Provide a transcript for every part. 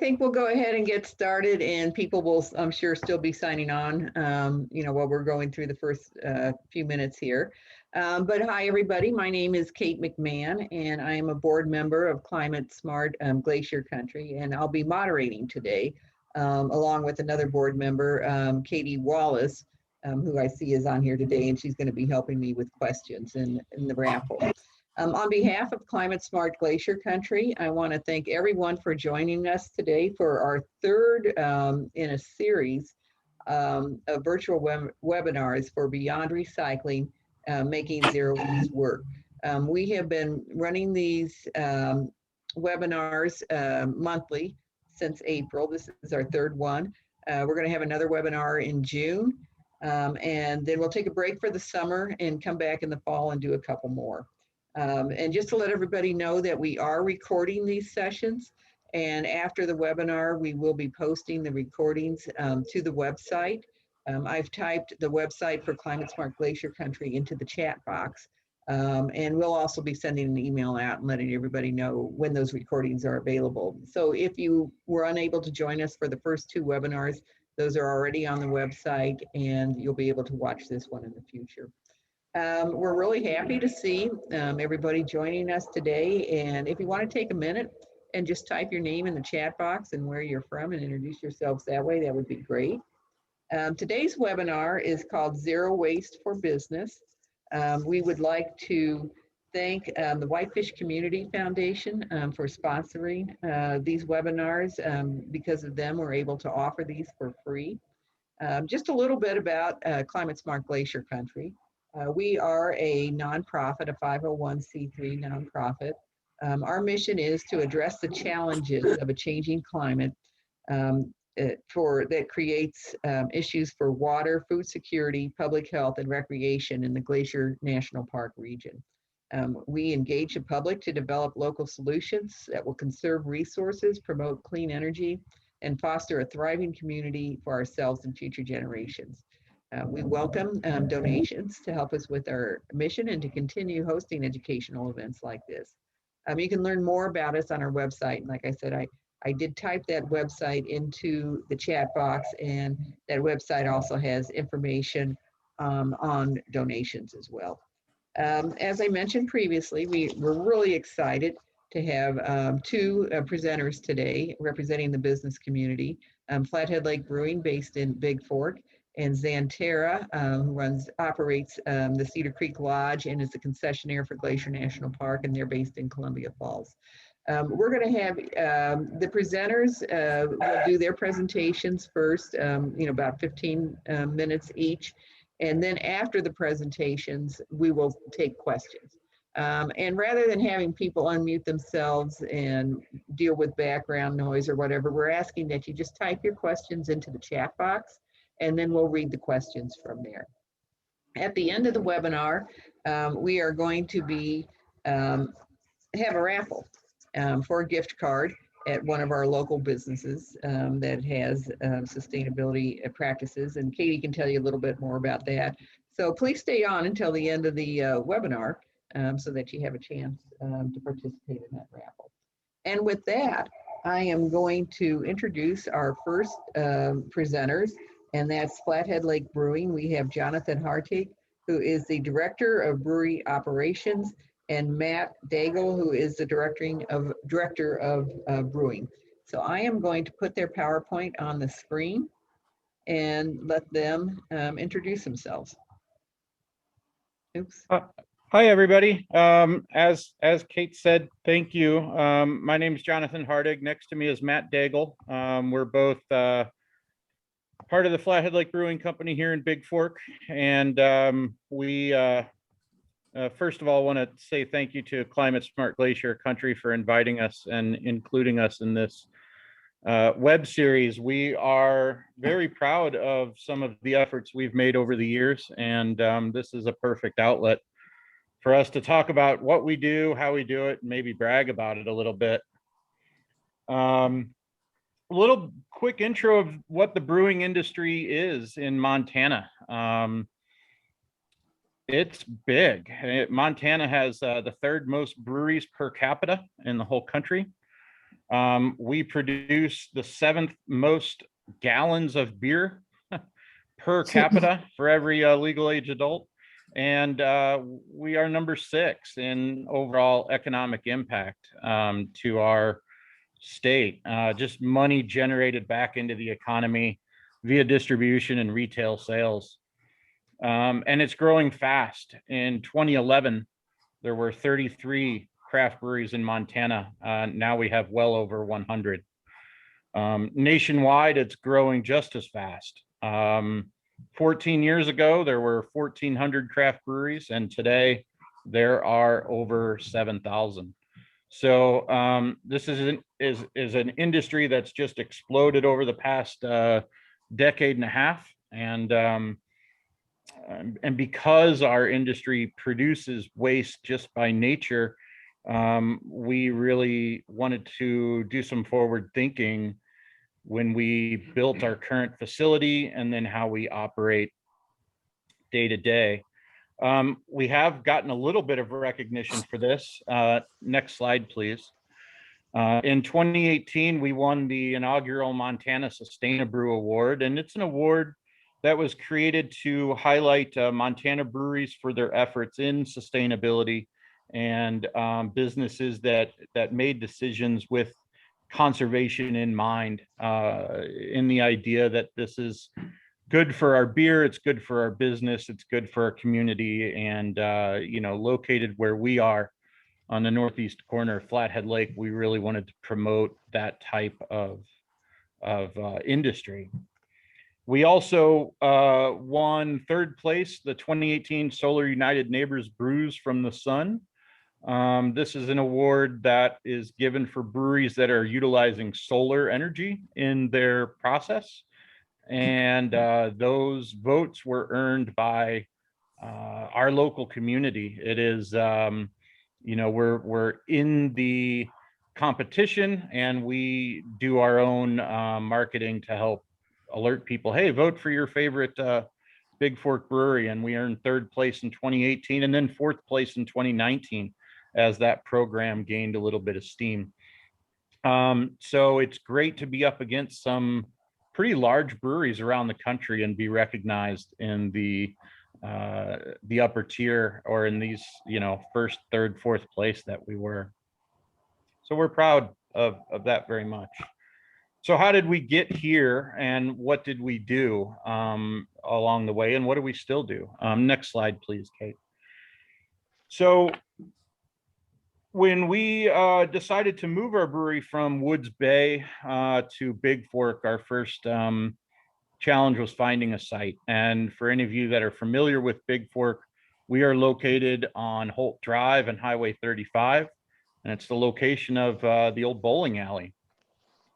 think we'll go ahead and get started, and people will, I'm sure, still be signing on, while we're going through the first few minutes here. But hi, everybody. My name is Kate McMahon, and I am a board member of Climate Smart Glacier Country, and I'll be moderating today, along with another board member, Katie Wallace, who I see is on here today, and she's going to be helping me with questions in the raffle. On behalf of Climate Smart Glacier Country, I want to thank everyone for joining us today for our third in a series of virtual webinars for Beyond Recycling, Making Zero Waste Work. We have been running these webinars monthly since April. This is our third one. We're going to have another webinar in June, and then we'll take a break for the summer and come back in the fall and do a couple more. And just to let everybody know that we are recording these sessions, and after the webinar, we will be posting the recordings to the website. I've typed the website for Climate Smart Glacier Country into the chat box, and we'll also be sending an email out and letting everybody know when those recordings are available. So if you were unable to join us for the first two webinars, those are already on the website, and you'll be able to watch this one in the future. We're really happy to see everybody joining us today. And if you want to take a minute and just type your name in the chat box and where you're from and introduce yourselves that way, that would be great. Today's webinar is called Zero Waste for Business. We would like to thank the Whitefish Community Foundation for sponsoring these webinars. Because of them, we're able to offer these for free. Just a little bit about Climate Smart Glacier Country. We are a nonprofit, a 501c3 nonprofit. Our mission is to address the challenges of a changing climate that creates issues for water, food security, public health, and recreation in the Glacier National Park region. We engage the public to develop local solutions that will conserve resources, promote clean energy, and foster a thriving community for ourselves and future generations. We welcome donations to help us with our mission and to continue hosting educational events like this. You can learn more about us on our website. And like I said, I did type that website into the chat box, and that website also has information on donations as well. As I mentioned previously, we're really excited to have two presenters today representing the business community. Flathead Lake Brewing, based in Big Fork, and Xanterra, who operates the Cedar Creek Lodge and is the concessionaire for Glacier National Park, and they're based in Columbia Falls. We're going to have the presenters will do their presentations first, about 15 minutes each. And then after the presentations, we will take questions. And rather than having people unmute themselves and deal with background noise or whatever, we're asking that you just type your questions into the chat box, and then we'll read the questions from there. At the end of the webinar, we are going to have a raffle for a gift card at one of our local businesses that has sustainability practices, and Katie can tell you a little bit more about that. So please stay on until the end of the webinar so that you have a chance to participate in that raffle. And with that, I am going to introduce our first presenters, and that's Flathead Lake Brewing. We have Jonathan Hartig, who is the Director of Brewery Operations, and Matt Daigle, who is the Director of Brewing. So I am going to put their PowerPoint on the screen and let them introduce themselves. Oops. Hi, everybody. As Kate said, thank you. My name is Jonathan Hartig. Next to me is Matt Daigle. We're both part of the Flathead Lake Brewing Company here in Big Fork, and we first of all want to say thank you to Climate Smart Glacier Country for inviting us and including us in this web series. We are very proud of some of the efforts we've made over the years, and this is a perfect outlet for us to talk about what we do, how we do it, and maybe brag about it a little bit. A little quick intro of what the brewing industry is in Montana. It's big. Montana has the third most breweries per capita in the whole country. We produce the 7th most gallons of beer per capita for every legal age adult. And we are number 6 in overall economic impact to our state. Just money generated back into the economy via distribution and retail sales. And it's growing fast. In 2011, there were 33 craft breweries in Montana. Now we have well over 100. Nationwide, it's growing just as fast. 14 years ago, there were 1,400 craft breweries, and today there are over 7,000. So this is an industry that's just exploded over the past decade and a half, and because our industry produces waste just by nature, we really wanted to do some forward thinking when we built our current facility and then how we operate day to day. We have gotten a little bit of recognition for this. Next slide, please. In 2018, we won the inaugural Montana Sustain-A-Brew Award, and it's an award that was created to highlight Montana breweries for their efforts in sustainability and businesses that made decisions with conservation in mind, in the idea that this is good for our beer, it's good for our business, it's good for our community, and located where we are on the northeast corner of Flathead Lake, we really wanted to promote that type of industry. We also won 3rd place, the 2018 Solar United Neighbors Brews from the Sun. This is an award that is given for breweries that are utilizing solar energy in their process. And those votes were earned by our local community. It is, we're in the competition, and we do our own marketing to help alert people, hey, vote for your favorite Big Fork brewery. And we earned 3rd place in 2018 and then 4th place in 2019 as that program gained a little bit of steam. So it's great to be up against some pretty large breweries around the country and be recognized in the upper tier, or in these 1st, 3rd, 4th place that we were. So we're proud of that very much. So how did we get here, and what did we do along the way, and what do we still do? Next slide, please, Kate. So when we decided to move our brewery from Woods Bay to Big Fork, our first challenge was finding a site. And for any of you that are familiar with Big Fork, we are located on Holt Drive and Highway 35, and it's the location of the old bowling alley.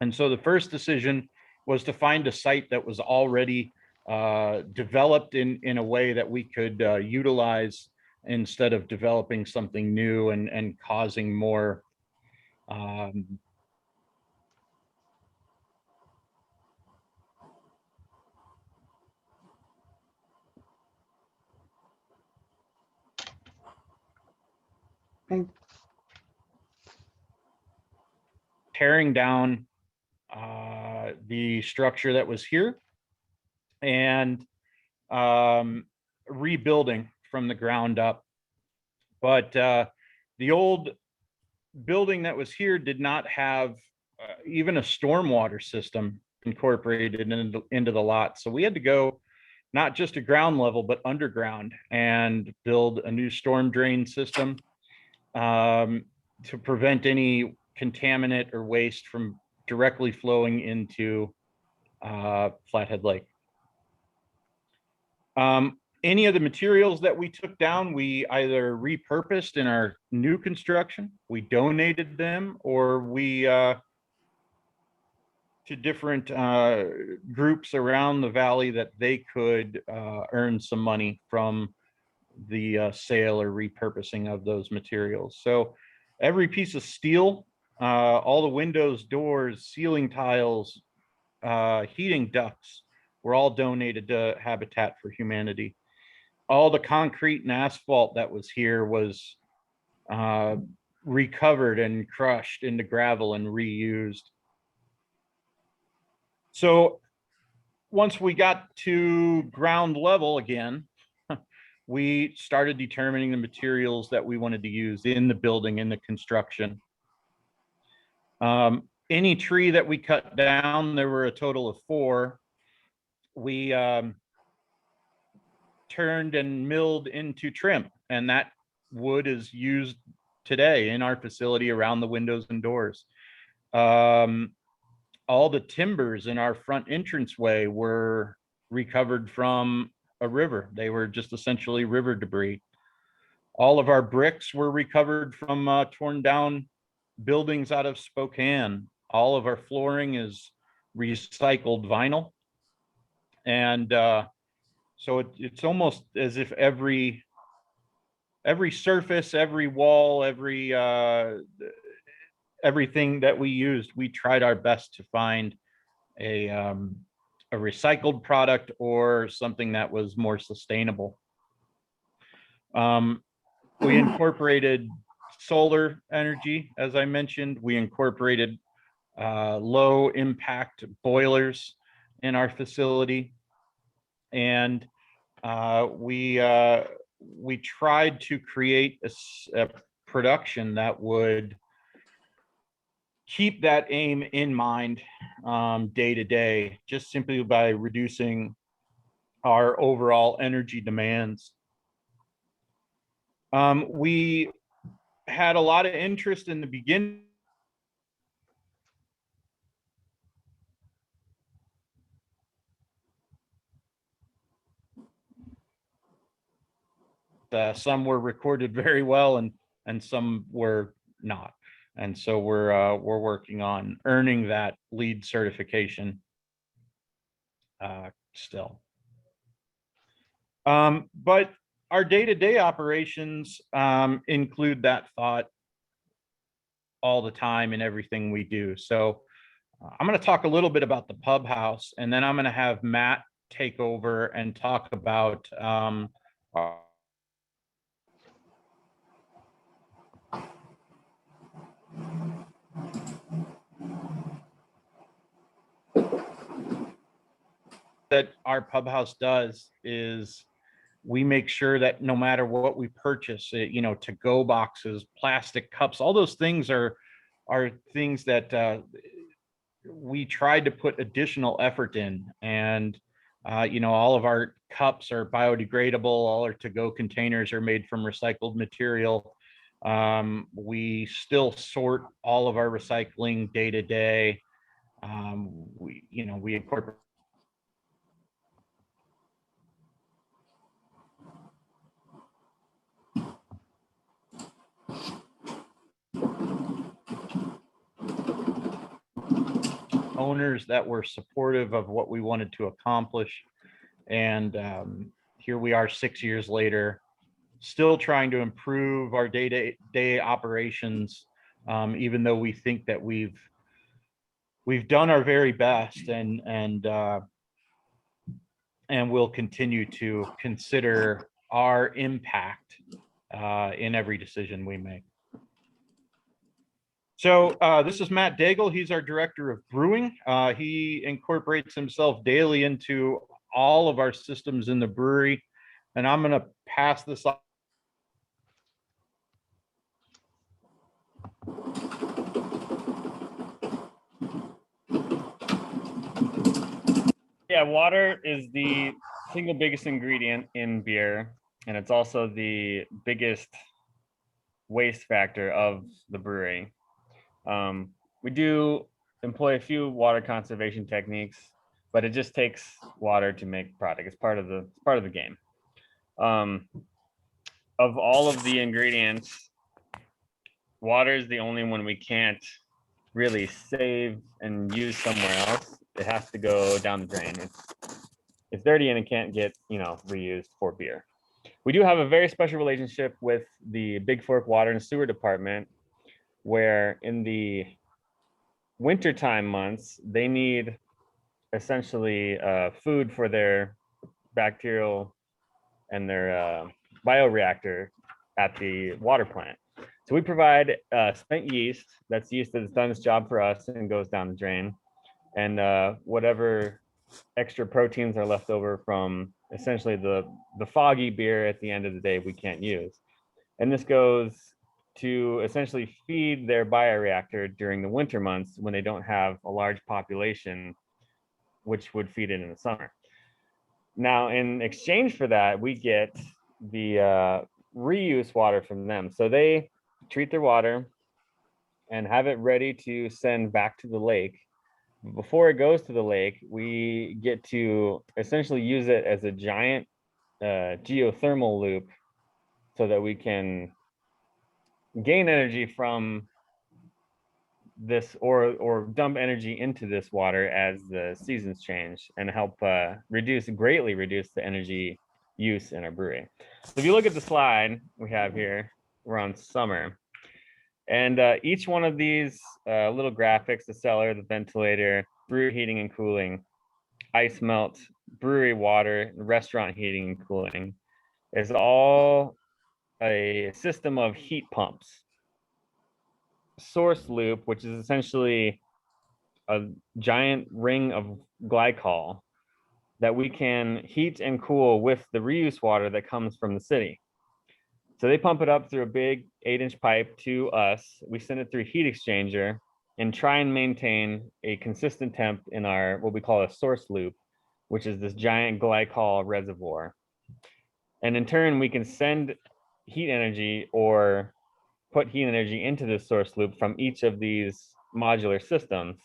And so the first decision was to find a site that was already developed in a way that we could utilize, instead of developing something new and causing more tearing down the structure that was here and rebuilding from the ground up. But the old building that was here did not have even a stormwater system incorporated into the lot. So we had to go not just to ground level, but underground, and build a new storm drain system to prevent any contaminant or waste from directly flowing into Flathead Lake. Any of the materials that we took down, we either repurposed in our new construction, we donated them, or we to different groups around the valley that they could earn some money from the sale or repurposing of those materials. So every piece of steel, all the windows, doors, ceiling tiles, heating ducts were all donated to Habitat for Humanity. All the concrete and asphalt that was here was recovered and crushed into gravel and reused. So once we got to ground level again, we started determining the materials that we wanted to use in the building, in the construction. Any tree that we cut down, there were a total of 4. We turned and milled into trim, and that wood is used today in our facility around the windows and doors. All the timbers in our front entranceway were recovered from a river. They were just essentially river debris. All of our bricks were recovered from torn down buildings out of Spokane. All of our flooring is recycled vinyl. And so it's almost as if every surface, every wall, everything that we used, we tried our best to find a recycled product or something that was more sustainable. We incorporated solar energy, as I mentioned. We incorporated low impact boilers in our facility, and we tried to create a production that would keep that aim in mind day to day, just simply by reducing our overall energy demands. We had a lot of interest in the beginning. Some were recorded very well, and some were not. And so we're working on earning that LEED certification still. But our day-to-day operations include that thought all the time in everything we do. So I'm going to talk a little bit about the pub house, and then I'm going to have Matt take over and talk about that our pub house does is we make sure that no matter what we purchase, to-go boxes, plastic cups, all those things are things that we tried to put additional effort in. And all of our cups are biodegradable. All our to-go containers are made from recycled material. We still sort all of our recycling day to day. We incorporate owners that were supportive of what we wanted to accomplish. And here we are 6 years later, still trying to improve our day-to-day operations, even though we think that we've done our very best, and we'll continue to consider our impact in every decision we make. So this is Matt Daigle. He's our director of brewing. He incorporates himself daily into all of our systems in the brewery. And I'm going to pass this off. Yeah, water is the single biggest ingredient in beer, and it's also the biggest waste factor of the brewery. We do employ a few water conservation techniques, but it just takes water to make product. It's part of the game. Of all of the ingredients, water is the only one we can't really save and use somewhere else. It has to go down the drain. It's dirty and it can't get reused for beer. We do have a very special relationship with the Big Fork Water and Sewer Department, where in the wintertime months, they need essentially food for their bacterial and their bioreactor at the water plant. So we provide spent yeast. That's yeast that's done its job for us and goes down the drain. And whatever extra proteins are left over from essentially the foggy beer at the end of the day we can't use. And this goes to essentially feed their bioreactor during the winter months when they don't have a large population, which would feed it in the summer. Now, in exchange for that, we get the reuse water from them. So they treat their water and have it ready to send back to the lake. Before it goes to the lake, we get to essentially use it as a giant geothermal loop so that we can gain energy from this or dump energy into this water as the seasons change and help greatly reduce the energy use in our brewery. So if you look at the slide we have here, we're on summer. And each one of these little graphics, the cellar, the ventilator, brewery heating and cooling, ice melt, brewery water, restaurant heating and cooling, is all a system of heat pumps. Source loop, which is essentially a giant ring of glycol that we can heat and cool with the reuse water that comes from the city. So they pump it up through a big 8-inch pipe to us. We send it through heat exchanger and try and maintain a consistent temp in our, what we call a source loop, which is this giant glycol reservoir. And in turn, we can send heat energy or put heat energy into the source loop from each of these modular systems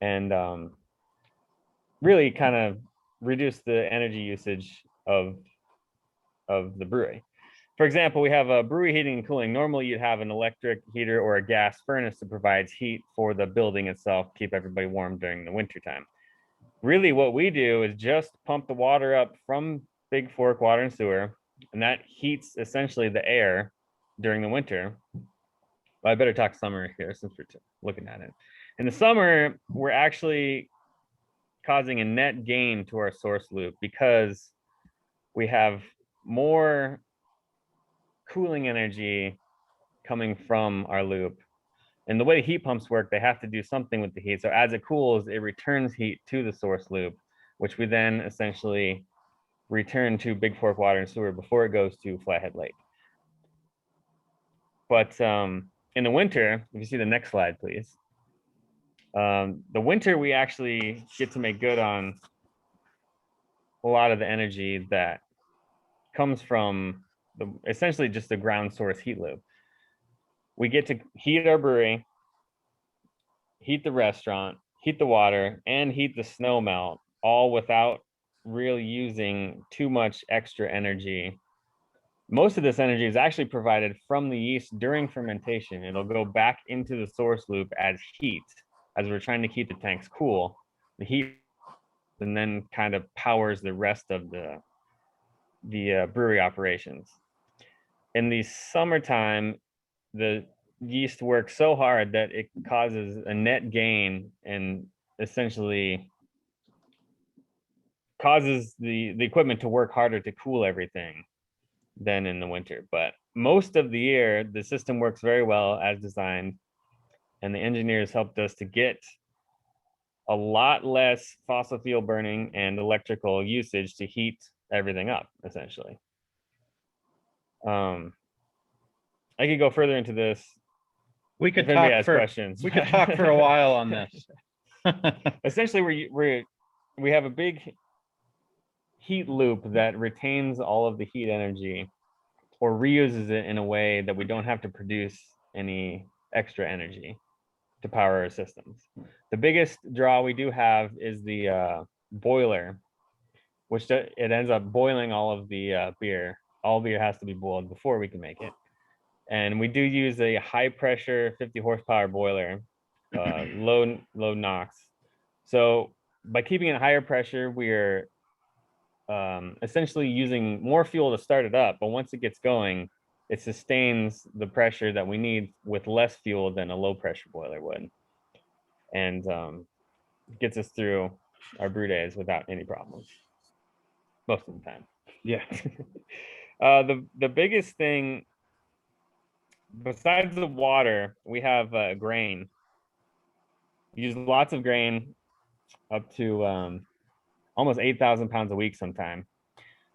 and really kind of reduce the energy usage of the brewery. For example, we have a brewery heating and cooling. Normally you'd have an electric heater or a gas furnace that provides heat for the building itself, keep everybody warm during the winter time. Really what we do is just pump the water up from Big Fork Water and Sewer, and that heats essentially the air during the winter. Well, I better talk summer here since we're looking at it. In the summer, we're actually causing a net gain to our source loop because we have more cooling energy coming from our loop. And the way heat pumps work, they have to do something with the heat. So as it cools, it returns heat to the source loop, which we then essentially return to Big Fork Water and Sewer before it goes to Flathead Lake. But in the winter, if you see the next slide, please. The winter, we actually get to make good on a lot of the energy that comes from essentially just the ground source heat loop. We get to heat our brewery, heat the restaurant, heat the water, and heat the snow melt, all without really using too much extra energy. Most of this energy is actually provided from the yeast during fermentation. It'll go back into the source loop as heat, as we're trying to keep the tanks cool. The heat and then kind of powers the rest of the brewery operations. In the summertime, the yeast works so hard that it causes a net gain and essentially causes the equipment to work harder to cool everything than in the winter. But most of the year, the system works very well as designed, and the engineers helped us to get a lot less fossil fuel burning and electrical usage to heat everything up, essentially. I could go further into this. We could if anybody talk has for questions. we could talk for a while on this. Essentially, we have a big heat loop that retains all of the heat energy or reuses it in a way that we don't have to produce any extra energy to power our systems. The biggest draw we do have is the boiler, which it ends up boiling all of the beer. All beer has to be boiled before we can make it. And we do use a high pressure 50 horsepower boiler, low NOx. So by keeping it higher pressure, we're essentially using more fuel to start it up. But once it gets going, it sustains the pressure that we need with less fuel than a low pressure boiler would. And gets us through our brew days without any problems. Most of the time. Yeah. The biggest thing besides the water, we have grain. We use lots of grain, up to almost 8,000 pounds a week sometime.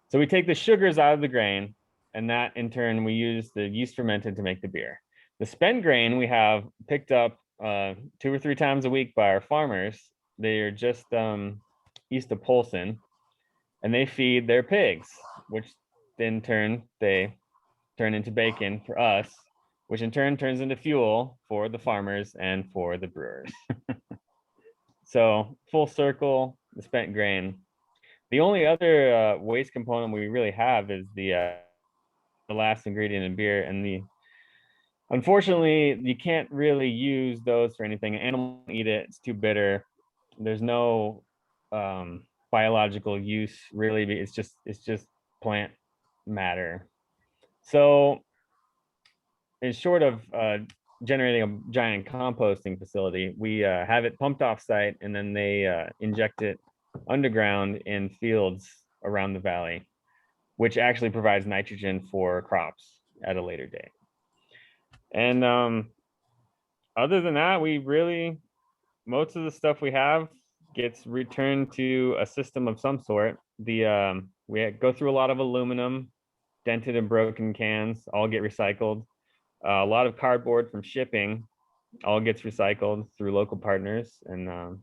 So we take the sugars out of the grain, and that in turn we use the yeast fermented to make the beer. The spent grain we have picked up 2 or 3 times a week by our farmers. They are just east of Polson, and they feed their pigs, which in turn they turn into bacon for us, which in turn turns into fuel for the farmers and for the brewers. So full circle, the spent grain. The only other waste component we really have is the last ingredient in beer, and unfortunately you can't really use those for anything. Animals eat it; it's too bitter. There's no biological use really. It's just plant matter. So, in short of generating a giant composting facility, we have it pumped off site, and then they inject it underground in fields around the valley, which actually provides nitrogen for crops at a later date. And other than that, most of the stuff we have gets returned to a system of some sort. We go through a lot of aluminum, dented and broken cans, all get recycled. A lot of cardboard from shipping all gets recycled through local partners, and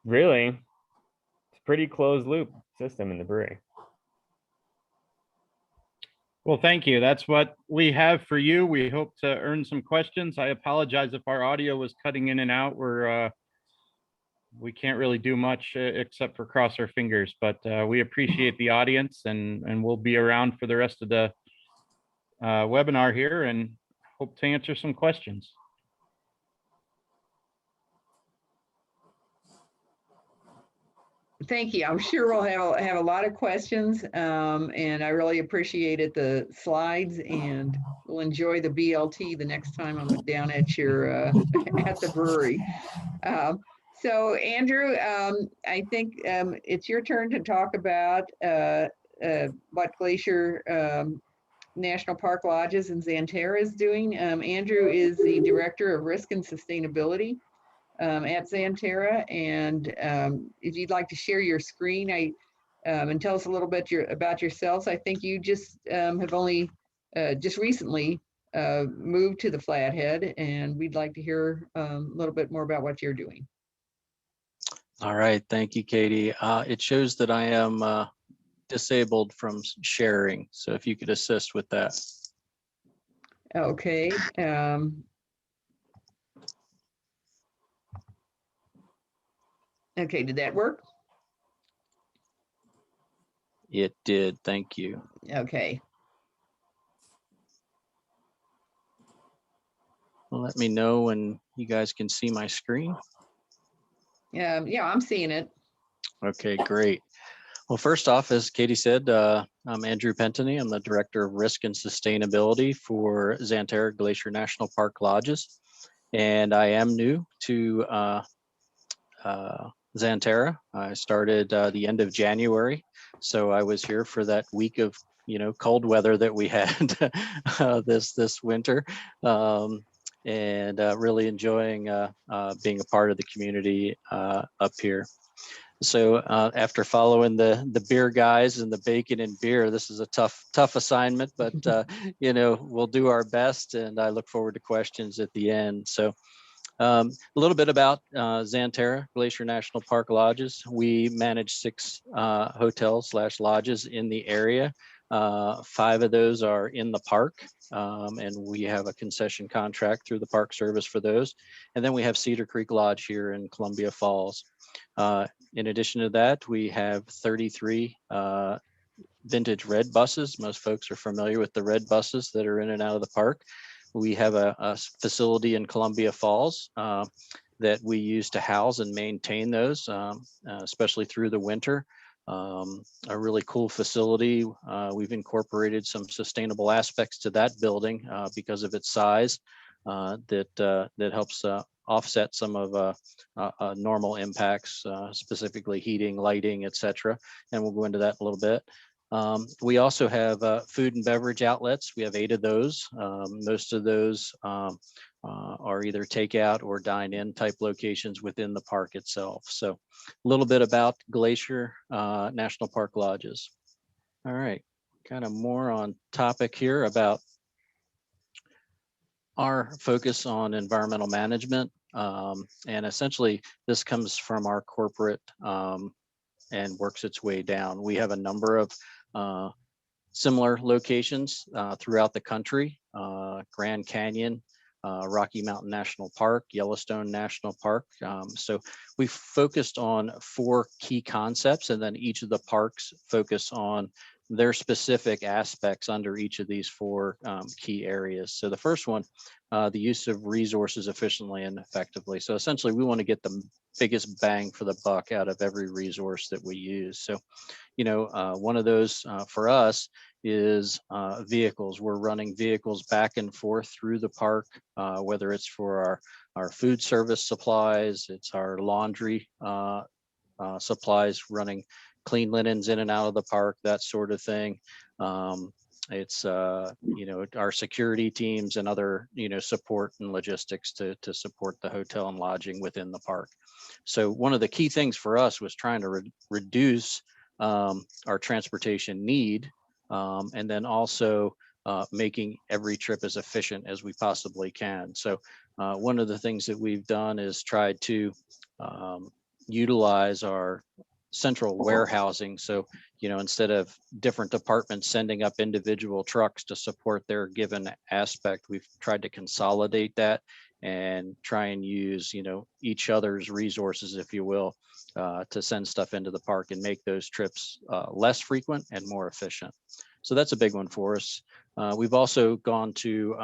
really, it's a pretty closed loop system in the brewery. Well, thank you. That's what we have for you. We hope to earn some questions. I apologize if our audio was cutting in and out. We can't really do much except for cross our fingers, but we appreciate the audience, and we'll be around for the rest of the webinar here and hope to answer some questions. Thank you. I'm sure we'll have a lot of questions, and I really appreciated the slides, and we'll enjoy the BLT the next time I'm down at your at the brewery. So Andrew, I think it's your turn to talk about what Glacier National Park Lodges and Xanterra is doing. Andrew is the Director of Risk and Sustainability at Xanterra, and if you'd like to share your screen, and tell us a little bit about yourselves. I think you just have only just recently moved to the Flathead, and we'd like to hear a little bit more about what you're doing. All right, thank you, Katie. It shows that I am disabled from sharing, so if you could assist with that. Okay. Okay, did that work? It did, thank you. Okay. Well, let me know when you guys can see my screen. Yeah, I'm seeing it. Okay, great. Well, first off, as Katie said, I'm Andrew Pentony. I'm the Director of Risk and Sustainability for Xanterra Glacier National Park Lodges. And I am new to Xanterra. I started the end of January. So I was here for that week of, cold weather that we had this winter. And really enjoying being a part of the community up here. So after following the beer guys and the bacon and beer, this is a tough assignment, but we'll do our best, and I look forward to questions at the end. So a little bit about Xanterra Glacier National Park Lodges. We manage 6 hotels/lodges in the area. 5 of those are in the park, and we have a concession contract through the Park Service for those. And then we have Cedar Creek Lodge here in Columbia Falls. In addition to that, we have 33 vintage red buses. Most folks are familiar with the red buses that are in and out of the park. We have a facility in Columbia Falls that we use to house and maintain those, especially through the winter. A really cool facility. We've incorporated some sustainable aspects to that building because of its size that helps offset some of normal impacts, specifically heating, lighting, etc. And we'll go into that a little bit. We also have food and beverage outlets. We have 8 of those. Most of those are either takeout or dine-in type locations within the park itself. So a little bit about Glacier National Park lodges. All right, kind of more on topic here about our focus on environmental management. And essentially this comes from our corporate and works its way down. We have a number of similar locations throughout the country, Grand Canyon, Rocky Mountain National Park, Yellowstone National Park. So we focused on 4 key concepts, and then each of the parks focus on their specific aspects under each of these 4 key areas. So the first one, the use of resources efficiently and effectively. So essentially we want to get the biggest bang for the buck out of every resource that we use. So, you know, one of those for us is vehicles. We're running vehicles back and forth through the park, whether it's for our food service supplies, it's our laundry supplies, running clean linens in and out of the park, that sort of thing. It's you know, our security teams and other, you know, support and logistics to support the hotel and lodging within the park. So one of the key things for us was trying to reduce our transportation need, and then also making every trip as efficient as we possibly can. So one of the things that we've done is tried to utilize our central warehousing. So, you know, instead of different departments sending up individual trucks to support their given aspect, we've tried to consolidate that and try and use, you know, each other's resources, if you will, to send stuff into the park and make those trips less frequent and more efficient. So that's a big one for us. We've also gone to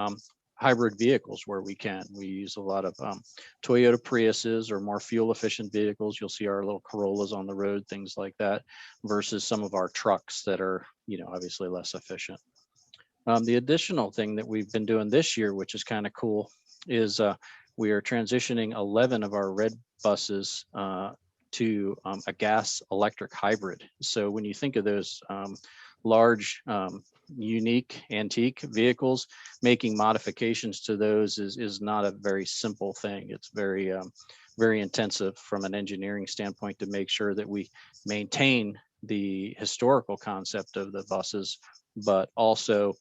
hybrid vehicles where we can. We use a lot of Toyota Priuses or more fuel efficient vehicles. You'll see our little Corollas on the road, things like that, versus some of our trucks that are, you know, obviously less efficient. The additional thing that we've been doing this year, which is kind of cool, is we are transitioning 11 of our red buses to a gas electric hybrid. So when you think of those large, unique antique vehicles, making modifications to those is not a very simple thing. It's very, very intensive from an engineering standpoint to make sure that we maintain the historical concept of the buses, but also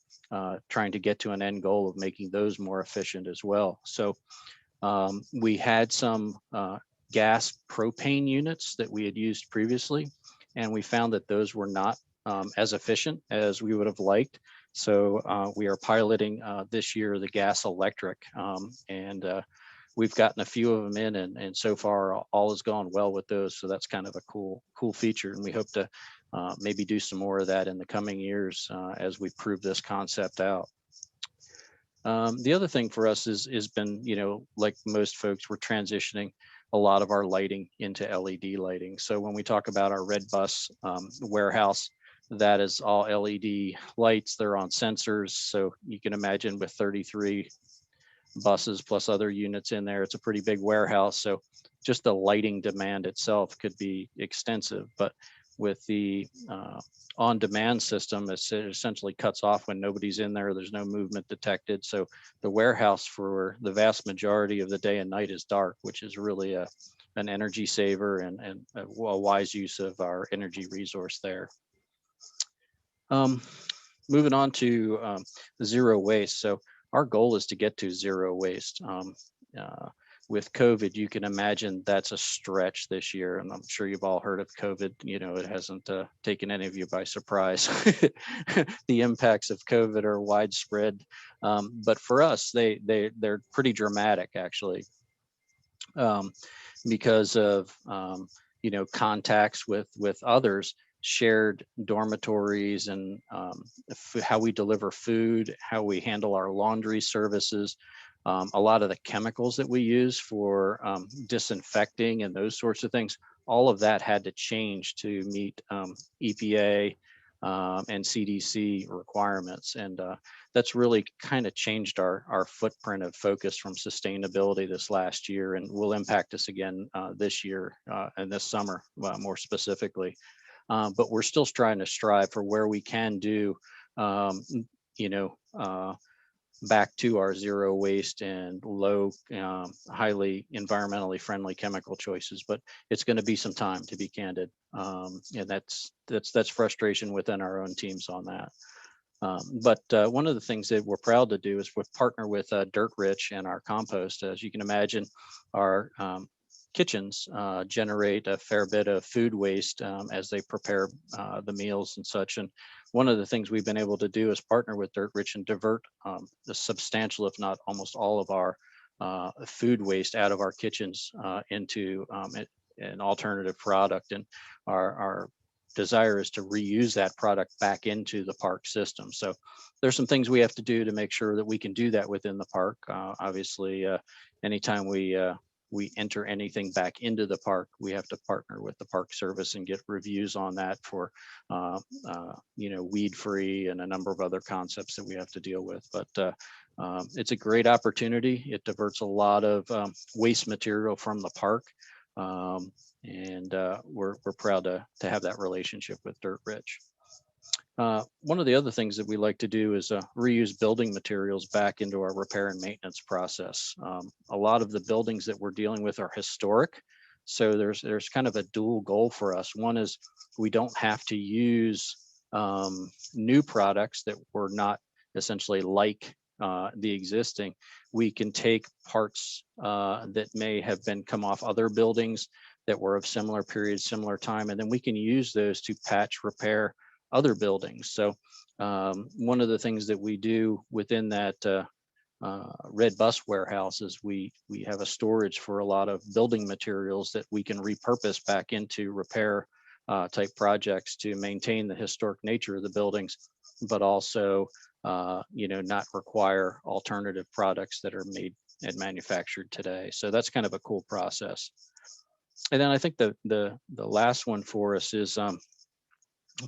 trying to get to an end goal of making those more efficient as well. So we had some gas propane units that we had used previously, and we found that those were not as efficient as we would have liked. So we are piloting this year the gas electric, and we've gotten a few of them in, and so far all has gone well with those. So that's kind of a cool feature, and we hope to maybe do some more of that in the coming years as we prove this concept out. The other thing for us is been, you know, like most folks, we're transitioning a lot of our lighting into LED lighting. So when we talk about our red bus warehouse, that is all LED lights. They're on sensors. So you can imagine with 33 buses plus other units in there, it's a pretty big warehouse. So just the lighting demand itself could be extensive. But with the on-demand system, it essentially cuts off when nobody's in there. There's no movement detected. So the warehouse for the vast majority of the day and night is dark, which is really an energy saver and a wise use of our energy resource there. Moving on to zero waste. So our goal is to get to zero waste. With COVID, you can imagine that's a stretch this year. And I'm sure you've all heard of COVID. You know, it hasn't taken any of you by surprise. The impacts of COVID are widespread. But for us, they're pretty dramatic, actually, because of, you know, contacts with others, shared dormitories, and how we deliver food, how we handle our laundry services. A lot of the chemicals that we use for disinfecting and those sorts of things, all of that had to change to meet EPA and CDC requirements. And that's really kind of changed our footprint of focus from sustainability this last year, and will impact us again this year and this summer more specifically. but we're still trying to strive for where we can do, you know, back to our zero waste and low, highly environmentally friendly chemical choices. But it's going to be some time, to be candid. And that's frustration within our own teams on that. But one of the things that we're proud to do is partner with Dirt Rich and our compost. As you can imagine, our kitchens generate a fair bit of food waste as they prepare the meals and such. And one of the things we've been able to do is partner with Dirt Rich and divert the substantial, if not almost all of our food waste out of our kitchens into an alternative product. And our desire is to reuse that product back into the park system. So there's some things we have to do to make sure that we can do that within the park. Obviously, anytime we enter anything back into the park, we have to partner with the Park Service and get reviews on that for, you know, weed free and a number of other concepts that we have to deal with. But it's a great opportunity. It diverts a lot of waste material from the park. And we're proud to have that relationship with Dirt Rich. One of the other things that we like to do is reuse building materials back into our repair and maintenance process. A lot of the buildings that we're dealing with are historic. So there's kind of a dual goal for us. One is we don't have to use new products that were not essentially like the existing. We can take parts that may have been come off other buildings that were of similar period, similar time, and then we can use those to patch, repair other buildings. So one of the things that we do within that red bus warehouse is we have a storage for a lot of building materials that we can repurpose back into repair type projects to maintain the historic nature of the buildings, but also you know, not require alternative products that are made and manufactured today. So that's kind of a cool process. And then I think the last one for us is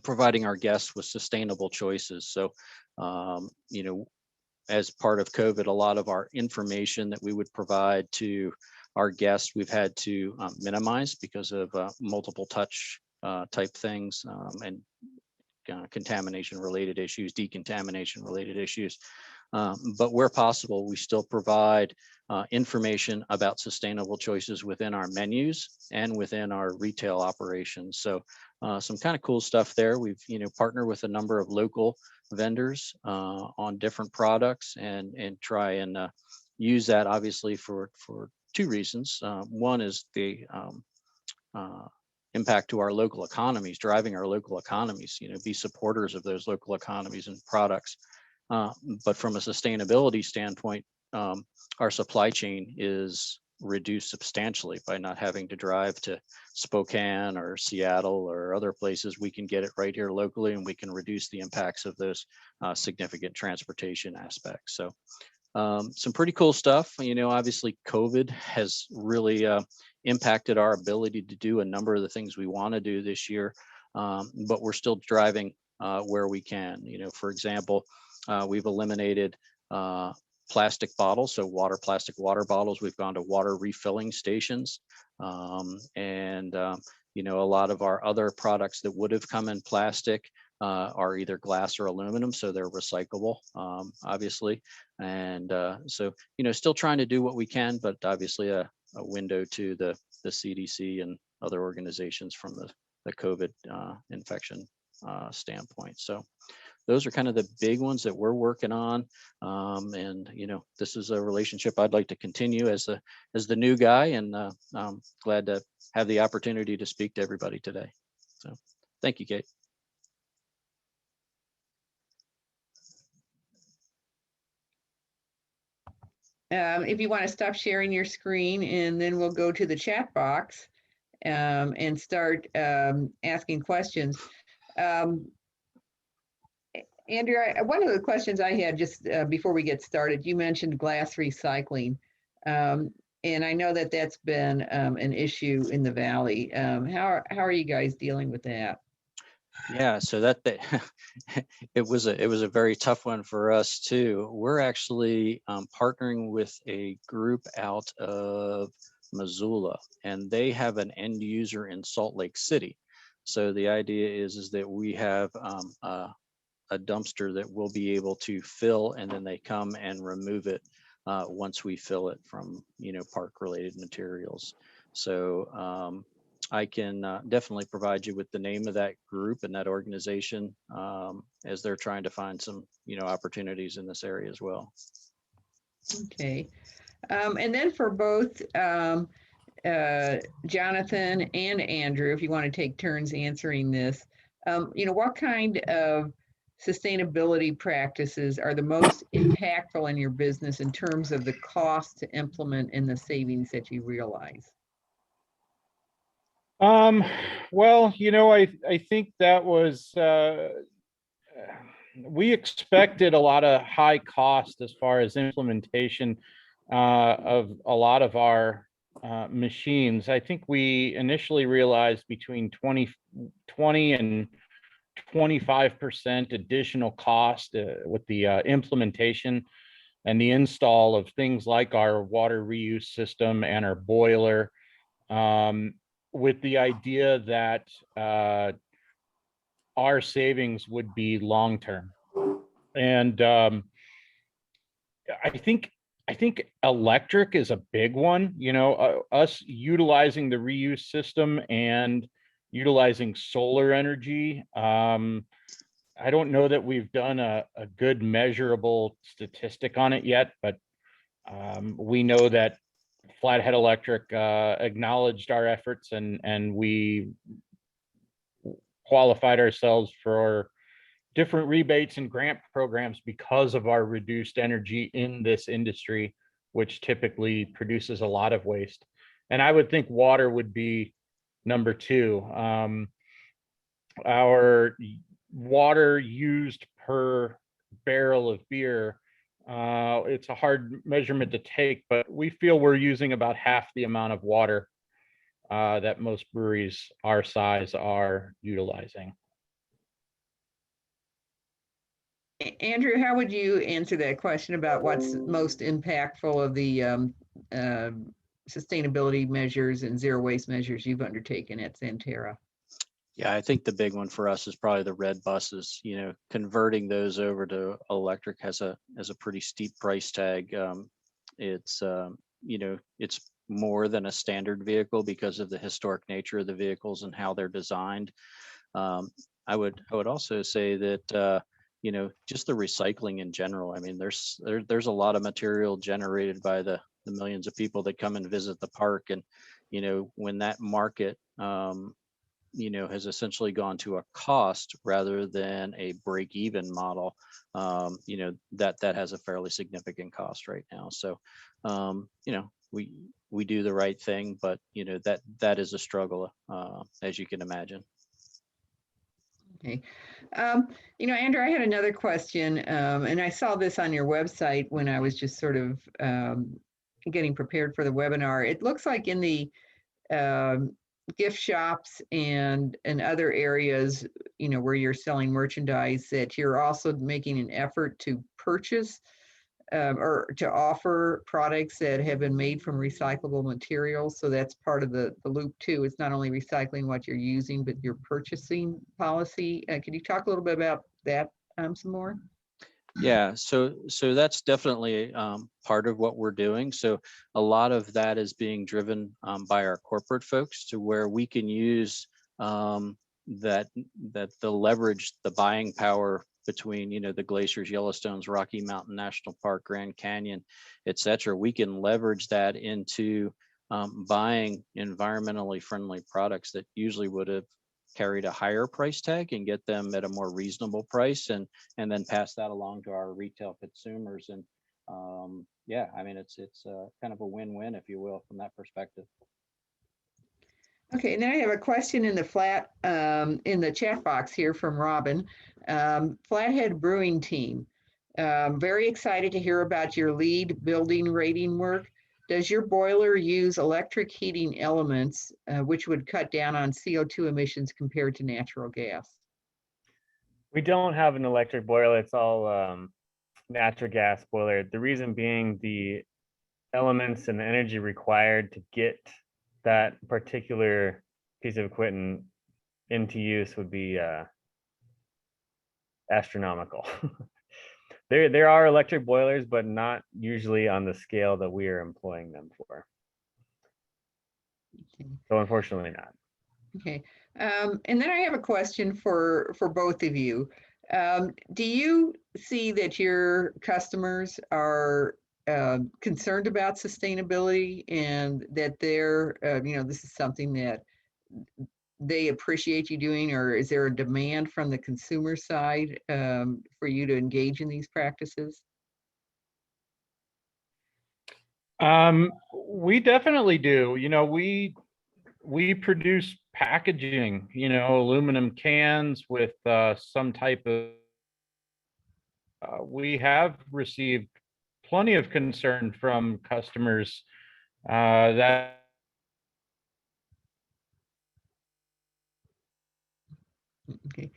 providing our guests with sustainable choices. So, you know, as part of COVID, a lot of our information that we would provide to our guests, we've had to minimize because of multiple touch type things and contamination related issues, decontamination related issues. But where possible, we still provide information about sustainable choices within our menus and within our retail operations. So some kind of cool stuff there. We've, you know, partnered with a number of local vendors on different products and try and use that obviously for two reasons. One is the impact to our local economies, driving our local economies, you know, be supporters of those local economies and products. But from a sustainability standpoint, our supply chain is reduced substantially by not having to drive to Spokane or Seattle or other places. We can get it right here locally, and we can reduce the impacts of those significant transportation aspects. So some pretty cool stuff. You know, obviously COVID has really impacted our ability to do a number of the things we want to do this year, but we're still driving where we can. You know, for example, we've eliminated plastic bottles, so plastic water bottles. We've gone to water refilling stations, and you know, a lot of our other products that would have come in plastic are either glass or aluminum, so they're recyclable, obviously. And so, you know, still trying to do what we can, but obviously a window to the CDC and other organizations from the COVID infection standpoint. So those are kind of the big ones that we're working on. And, you know, this is a relationship I'd like to continue as the new guy, and I'm glad to have the opportunity to speak to everybody today. So thank you, Kate. If you want to stop sharing your screen, and then we'll go to the chat box and start asking questions. Andrew, one of the questions I had just before we get started, you mentioned glass recycling. And I know that that's been an issue in the Valley. How are you guys dealing with that? Yeah, so that it was a very tough one for us too. We're actually partnering with a group out of Missoula, and they have an end user in Salt Lake City. So the idea is that we have a dumpster that we'll be able to fill, and then they come and remove it once we fill it from, park related materials. So I can definitely provide you with the name of that group and that organization as they're trying to find some, opportunities in this area as well. Okay. And then for both Jonathan and Andrew, if you want to take turns answering this, what kind of sustainability practices are the most impactful in your business in terms of the cost to implement and the savings that you realize? Well, I think that was, we expected a lot of high cost as far as implementation of a lot of our machines. I think we initially realized between 20 and 25% additional cost with the implementation and the install of things like our water reuse system and our boiler, with the idea that our savings would be long-term. And I think electric is a big one. Us utilizing the reuse system and utilizing solar energy. I don't know that we've done a good measurable statistic on it yet, but we know that Flathead Electric acknowledged our efforts, and we qualified ourselves for different rebates and grant programs because of our reduced energy in this industry, which typically produces a lot of waste. And I would think water would be number two. Our water used per barrel of beer, it's a hard measurement to take, but we feel we're using about half the amount of water that most breweries our size are utilizing. Andrew, how would you answer that question about what's most impactful of the sustainability measures and zero waste measures you've undertaken at Xanterra? Yeah, I think the big one for us is probably the red buses. Converting those over to electric has a pretty steep price tag. It's more than a standard vehicle because of the historic nature of the vehicles and how they're designed. I would also say that just the recycling in general. I mean, there's a lot of material generated by the millions of people that come and visit the park, and when that market has essentially gone to a cost rather than a break-even model, that has a fairly significant cost right now. So we do the right thing, but that is a struggle, as you can imagine. Okay. Andrew, I had another question, and I saw this on your website when I was just sort of getting prepared for the webinar. It looks like in the gift shops and other areas, where you're selling merchandise, that you're also making an effort to purchase or to offer products that have been made from recyclable materials. So that's part of the loop too. It's not only recycling what you're using, but your purchasing policy. Can you talk a little bit about that some more? Yeah, so that's definitely part of what we're doing. So a lot of that is being driven by our corporate folks, to where we can use that the leverage, the buying power between the glaciers, Yellowstone's, Rocky Mountain National Park, Grand Canyon, etc. We can leverage that into buying environmentally friendly products that usually would have carried a higher price tag, and get them at a more reasonable price, and then pass that along to our retail consumers. And yeah, I mean, it's kind of a win-win, if you will, from that perspective. Okay, and then I have a question in the chat box here from Robin. Flathead Brewing team, very excited to hear about your LEED building rating work. Does your boiler use electric heating elements, which would cut down on CO2 emissions compared to natural gas? We don't have an electric boiler. It's all natural gas boiler. The reason being, the elements and the energy required to get that particular piece of equipment into use would be astronomical. There are electric boilers, but not usually on the scale that we are employing them for. Okay. So unfortunately not. Okay. And then I have a question for both of you. Do you see that your customers are concerned about sustainability and that they're, this is something that they appreciate you doing, or is there a demand from the consumer side for you to engage in these practices? We definitely do. We produce packaging, aluminum cans with some type of. We have received plenty of concern from customers that. Okay.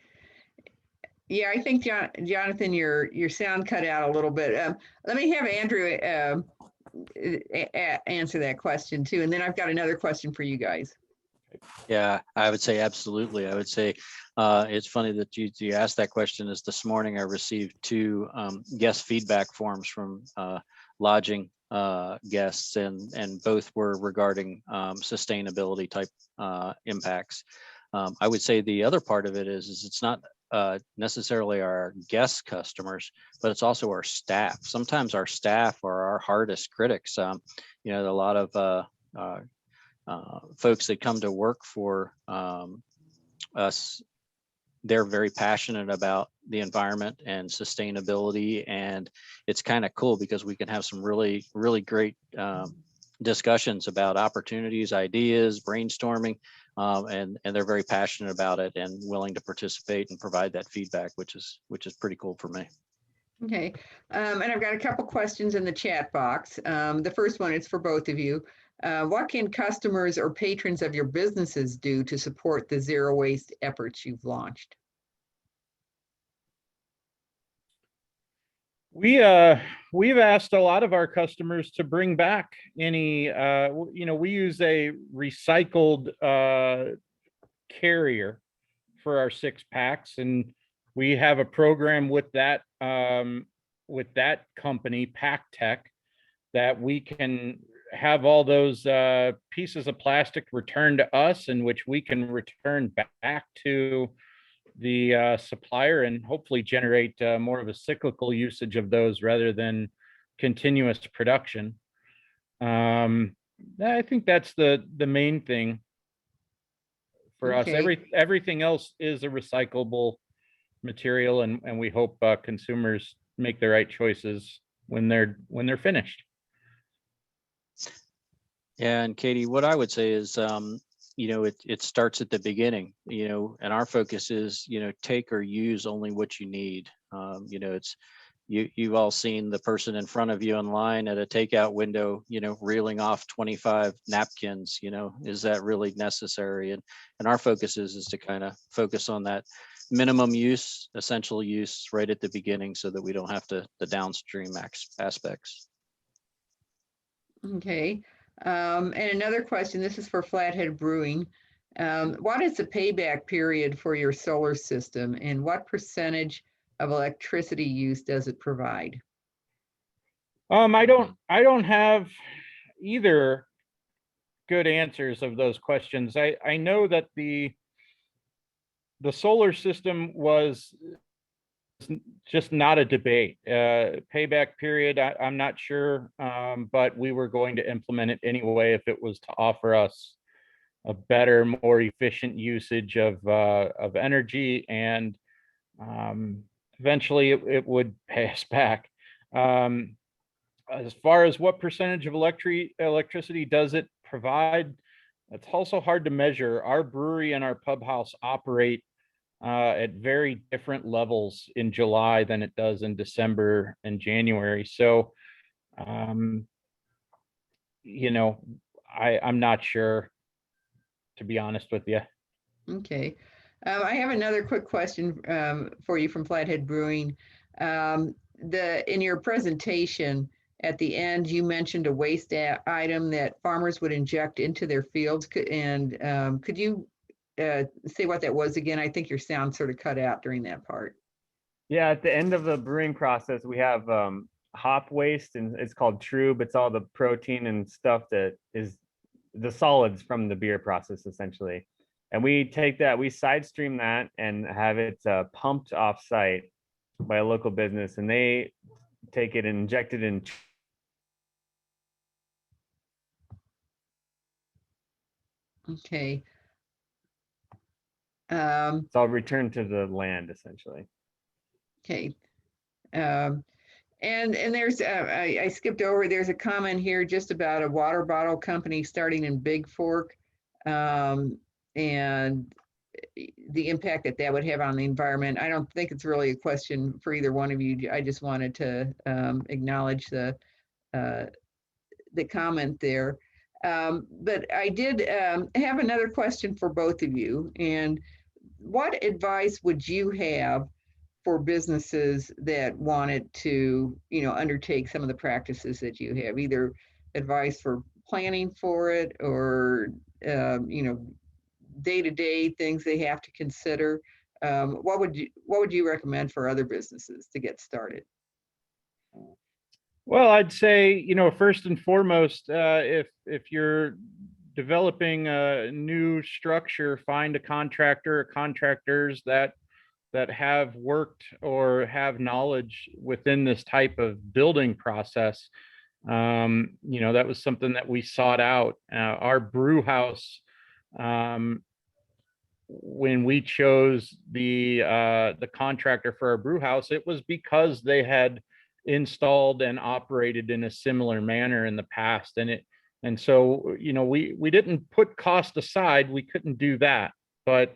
Yeah, I think Jonathan, your sound cut out a little bit. Let me have Andrew answer that question too, and then I've got another question for you guys. Yeah, I would say absolutely. I would say it's funny that you asked that question, as this morning I received 2 guest feedback forms from lodging guests, and both were regarding sustainability type impacts. I would say the other part of it is it's not necessarily our guest customers, but it's also our staff. Sometimes our staff are our hardest critics. A lot of folks that come to work for us, they're very passionate about the environment and sustainability, and it's kind of cool because we can have some really, really great discussions about opportunities, ideas, brainstorming, and they're very passionate about it and willing to participate and provide that feedback, which is pretty cool for me. Okay, and I've got a couple questions in the chat box. The first one is for both of you. What can customers or patrons of your businesses do to support the zero waste efforts you've launched? We've asked a lot of our customers to bring back any, we use a recycled carrier for our 6-packs, and we have a program with that company, Pack Tech, that we can have all those pieces of plastic returned to us, in which we can return back to the supplier and hopefully generate more of a cyclical usage of those rather than continuous production. I think that's the main thing for us. Everything else is a recyclable material, and we hope consumers make the right choices when they're finished. Yeah, and Katie, what I would say is, it starts at the beginning, and our focus is, take or use only what you need. It's you've all seen the person in front of you in line at a takeout window, reeling off 25 napkins. Is that really necessary? And our focus is to kind of focus on that minimum use, essential use right at the beginning, so that we don't have the downstream aspects. Okay. And another question, this is for Flathead Brewing. What is the payback period for your solar system, and what percentage of electricity use does it provide? I don't have either good answers of those questions. I know that the solar system was just not a debate. Payback period, I'm not sure, but we were going to implement it anyway if it was to offer us a better, more efficient usage of energy, and eventually it would pay us back. As far as what percentage of electricity does it provide, it's also hard to measure. Our brewery and our pub house operate at very different levels in July than it does in December and January. So, I'm not sure, to be honest with you. Okay. I have another quick question for you from Flathead Brewing. In your presentation, at the end, you mentioned a waste item that farmers would inject into their fields. Could you say what that was again? I think your sound sort of cut out during that part. Yeah, at the end of the brewing process, we have hop waste, and it's called trube. It's all the protein and stuff that is the solids from the beer process, essentially. And we take that, we side stream that and have it pumped off site by a local business, and they take it and inject it in. Okay. It's all returned to the land, essentially. Okay. And there's, I skipped over, there's a comment here just about a water bottle company starting in Big Fork, and the impact that that would have on the environment. I don't think it's really a question for either one of you. I just wanted to acknowledge the comment there. But I did have another question for both of you. And what advice would you have for businesses that wanted to, undertake some of the practices that you have, either advice for planning for it or, day-to-day things they have to consider? What would you recommend for other businesses to get started? Well, I'd say, first and foremost, if you're developing a new structure, find a contractor or contractors that have worked or have knowledge within this type of building process. That was something that we sought out. Our brew house, when we chose the contractor for our brew house, it was because they had installed and operated in a similar manner in the past. And so, we didn't put cost aside, we couldn't do that. But,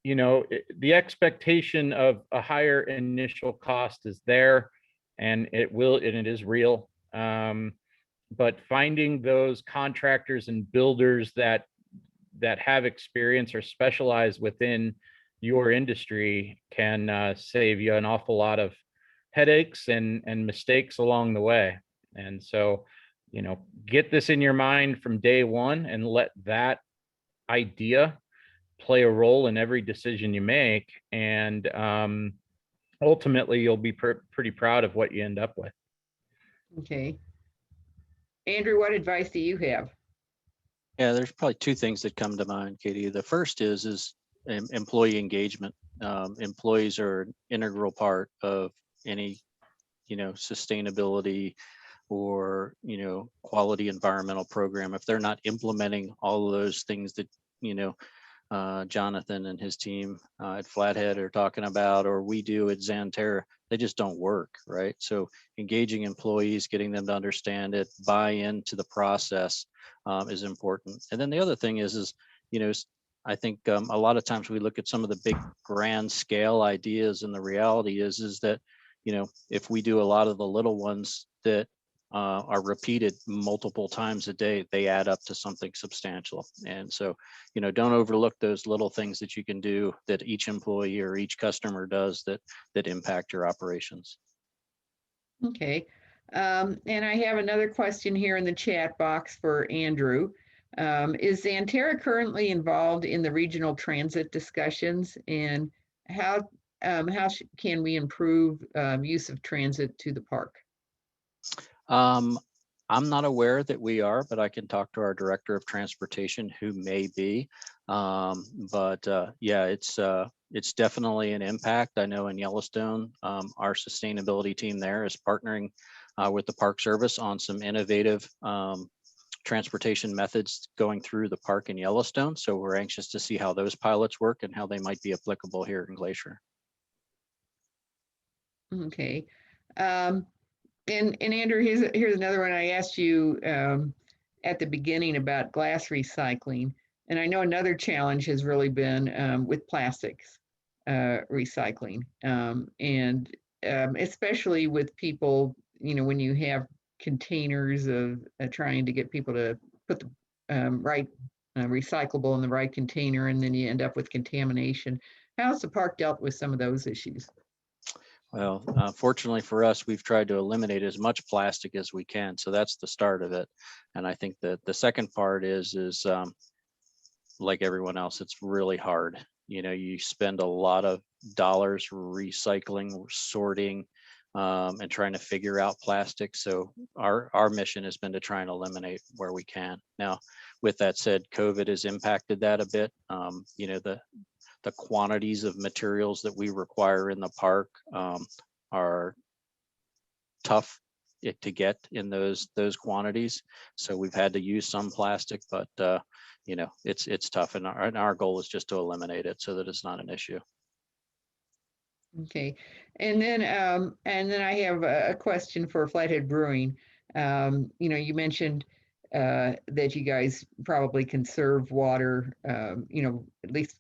the expectation of a higher initial cost is there, and it is real. But finding those contractors and builders that have experience or specialize within your industry can save you an awful lot of headaches and mistakes along the way. And so, get this in your mind from day one and let that idea play a role in every decision you make. And ultimately, you'll be pretty proud of what you end up with. Okay. Andrew, what advice do you have? Yeah, there's probably two things that come to mind, Katie. The first is employee engagement. Employees are an integral part of any, sustainability or, quality environmental program. If they're not implementing all of those things that, Jonathan and his team at Flathead are talking about, or we do at Xanterra, they just don't work, right? So engaging employees, getting them to understand it, buy into the process is important. And then the other thing is I think a lot of times we look at some of the big grand scale ideas, and the reality is that, if we do a lot of the little ones that are repeated multiple times a day, they add up to something substantial. And so, don't overlook those little things that you can do that each employee or each customer does that impact your operations. Okay. And I have another question here in the chat box for Andrew. Is Xanterra currently involved in the regional transit discussions, and how can we improve use of transit to the park? I'm not aware that we are, but I can talk to our director of transportation who may be. Yeah, it's definitely an impact. I know in Yellowstone, our sustainability team there is partnering with the Park Service on some innovative transportation methods going through the park in Yellowstone. So we're anxious to see how those pilots work and how they might be applicable here in Glacier. Okay. And Andrew, here's another one. I asked you at the beginning about glass recycling, and I know another challenge has really been with plastics recycling, and especially with people, when you have containers of trying to get people to put the right recyclable in the right container, and then you end up with contamination. How's the park dealt with some of those issues? Well, fortunately for us, we've tried to eliminate as much plastic as we can. So that's the start of it. And I think that the second part is like everyone else, it's really hard. You spend a lot of dollars recycling, sorting, and trying to figure out plastic. So our mission has been to try and eliminate where we can. Now, with that said, COVID has impacted that a bit. The quantities of materials that we require in the park are tough to get in those quantities. So we've had to use some plastic, but it's tough, and our goal is just to eliminate it so that it's not an issue. Okay, and then I have a question for Flathead Brewing. You mentioned that you guys probably conserve water. At least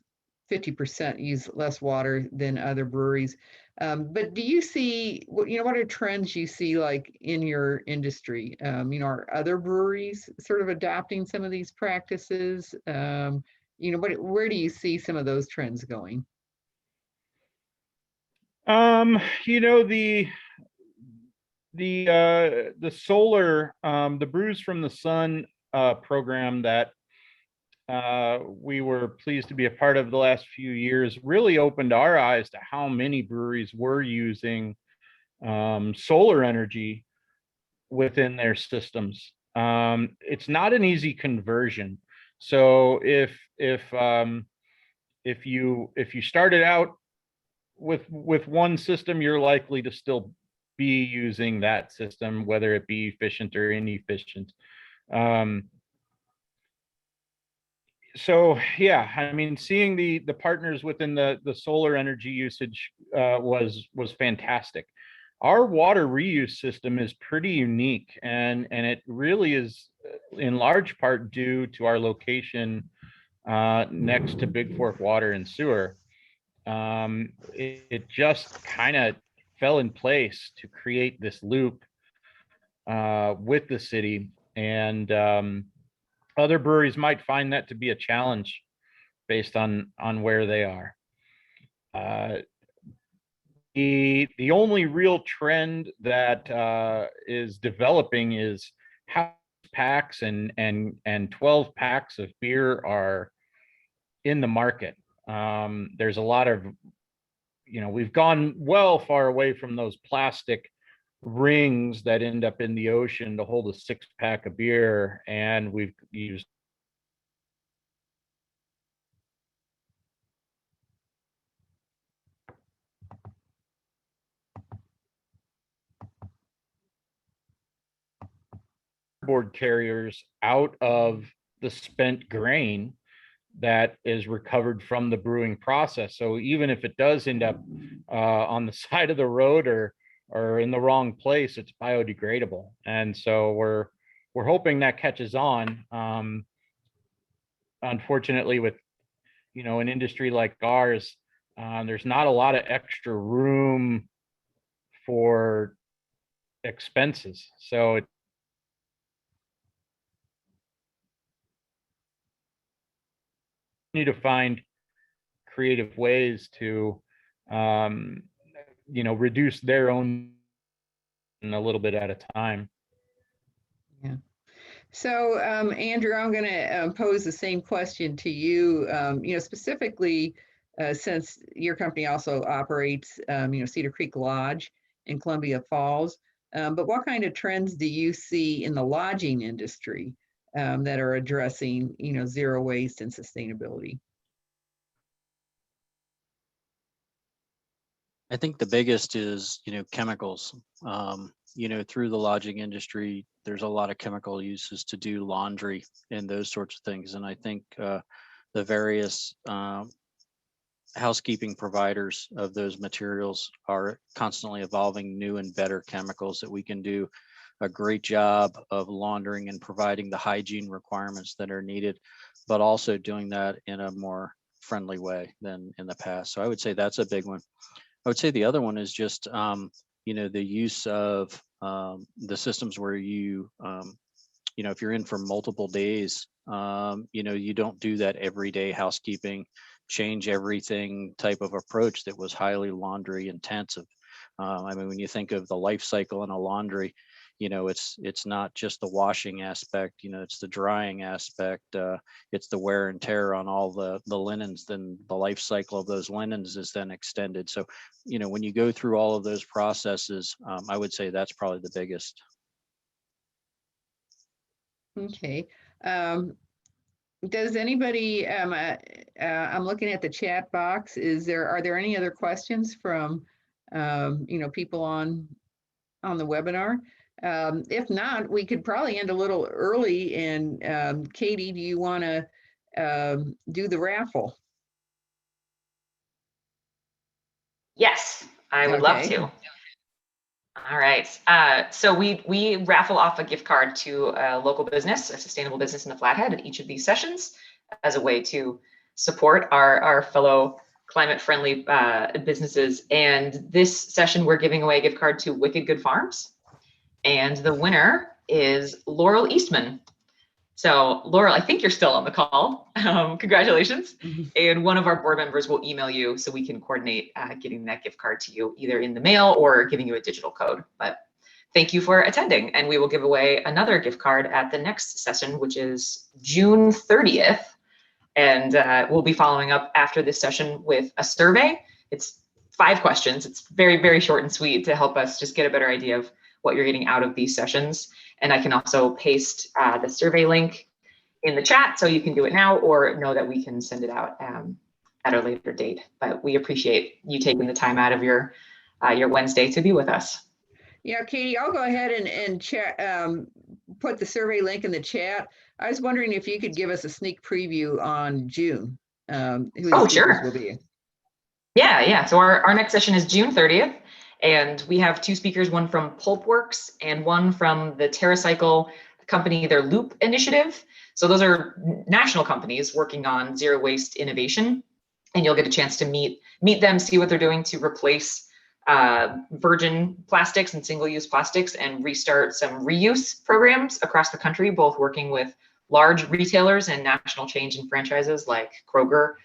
50% use less water than other breweries. But do you see what are trends you see like in your industry? Are other breweries sort of adopting some of these practices? Where do you see some of those trends going? The solar, the Brews from the Sun program that we were pleased to be a part of the last few years really opened our eyes to how many breweries were using solar energy within their systems. It's not an easy conversion. So if you started out with one system, you're likely to still be using that system, whether it be efficient or inefficient. So yeah, I mean, seeing the partners within the solar energy usage was fantastic. Our water reuse system is pretty unique, and it really is in large part due to our location next to Big Fork Water and Sewer. It just kind of fell in place to create this loop with the city, and other breweries might find that to be a challenge based on where they are. The only real trend that is developing is house packs and 12 packs of beer are in the market. There's a lot of, we've gone well far away from those plastic rings that end up in the ocean to hold a 6-pack of beer, and we've used cardboard carriers out of the spent grain that is recovered from the brewing process. So even if it does end up on the side of the road or in the wrong place, it's biodegradable. And so we're hoping that catches on. Unfortunately, with an industry like ours, there's not a lot of extra room for expenses. So need to find creative ways to reduce their own a little bit at a time. Yeah. So Andrew, I'm going to pose the same question to you. Specifically, since your company also operates Cedar Creek Lodge in Columbia Falls, but what kind of trends do you see in the lodging industry that are addressing zero waste and sustainability? I think the biggest is, chemicals. Through the lodging industry, there's a lot of chemical uses to do laundry and those sorts of things. And I think the various housekeeping providers of those materials are constantly evolving new and better chemicals that we can do a great job of laundering and providing the hygiene requirements that are needed, but also doing that in a more friendly way than in the past. So I would say that's a big one. I would say the other one is just, the use of the systems where if you're in for multiple days, you don't do that everyday housekeeping, change everything type of approach that was highly laundry intensive. When you think of the life cycle in a laundry, it's not just the washing aspect, it's the drying aspect, it's the wear and tear on all the linens, then the life cycle of those linens is then extended. So, when you go through all of those processes, I would say that's probably the biggest. Okay. Does anybody, I'm looking at the chat box. Are there any other questions from, people on the webinar? If not, we could probably end a little early. And Katie, do you want to do the raffle? Yes, I would love to. All right. So we raffle off a gift card to a local business, a sustainable business in the Flathead at each of these sessions as a way to support our fellow climate-friendly businesses. And this session, we're giving away a gift card to Wicked Good Farms. And the winner is Laurel Eastman. So Laurel, I think you're still on the call. Congratulations. And one of our board members will email you so we can coordinate getting that gift card to you either in the mail or giving you a digital code. But thank you for attending. And we will give away another gift card at the next session, which is June 30th. And we'll be following up after this session with a survey. It's 5 questions. It's very, very short and sweet to help us just get a better idea of what you're getting out of these sessions. And I can also paste the survey link in the chat so you can do it now or know that we can send it out at a later date. But we appreciate you taking the time out of your Wednesday to be with us. Yeah, Katie, I'll go ahead and chat, put the survey link in the chat. I was wondering if you could give us a sneak preview on June. Who the speakers will be. Yeah. So our next session is June 30th. And we have 2 speakers, one from Pulpworks and one from the TerraCycle company, their Loop initiative. So those are national companies working on zero waste innovation. And you'll get a chance to meet them, see what they're doing to replace virgin plastics and single-use plastics and restart some reuse programs across the country, both working with large retailers and national chains and franchises like Kroger,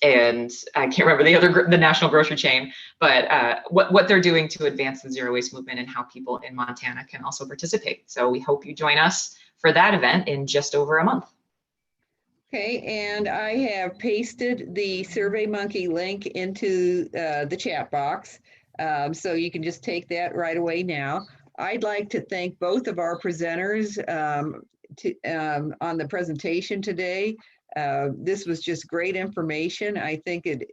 and I can't remember the national grocery chain, but what they're doing to advance the zero waste movement and how people in Montana can also participate. So we hope you join us for that event in just over a month. Okay, and I have pasted the SurveyMonkey link into the chat box. So you can just take that right away now. I'd like to thank both of our presenters on the presentation today. This was just great information. I think it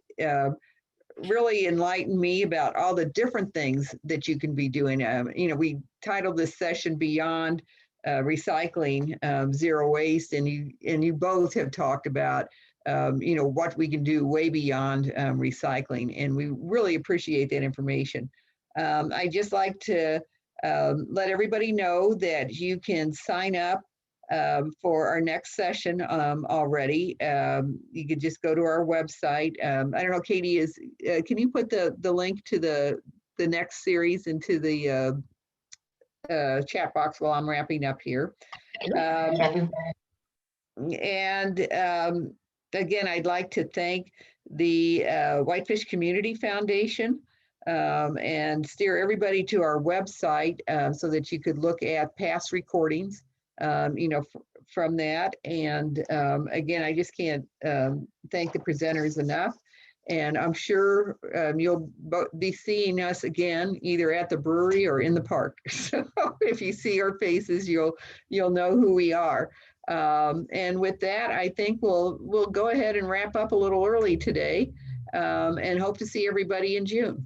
really enlightened me about all the different things that you can be doing. We titled this session Beyond Recycling, Zero Waste, and you both have talked about what we can do way beyond recycling, and we really appreciate that information. I just like to let everybody know that you can sign up for our next session already. You could just go to our website. I don't know, Katie, can you put the link to the next series into the chat box while I'm wrapping up here? Again, I'd like to thank the Whitefish Community Foundation and steer everybody to our website so that you could look at past recordings from that. And again, I just can't thank the presenters enough. And I'm sure you'll be seeing us again, either at the brewery or in the park. So if you see our faces, you'll know who we are. And with that, I think we'll go ahead and wrap up a little early today and hope to see everybody in June.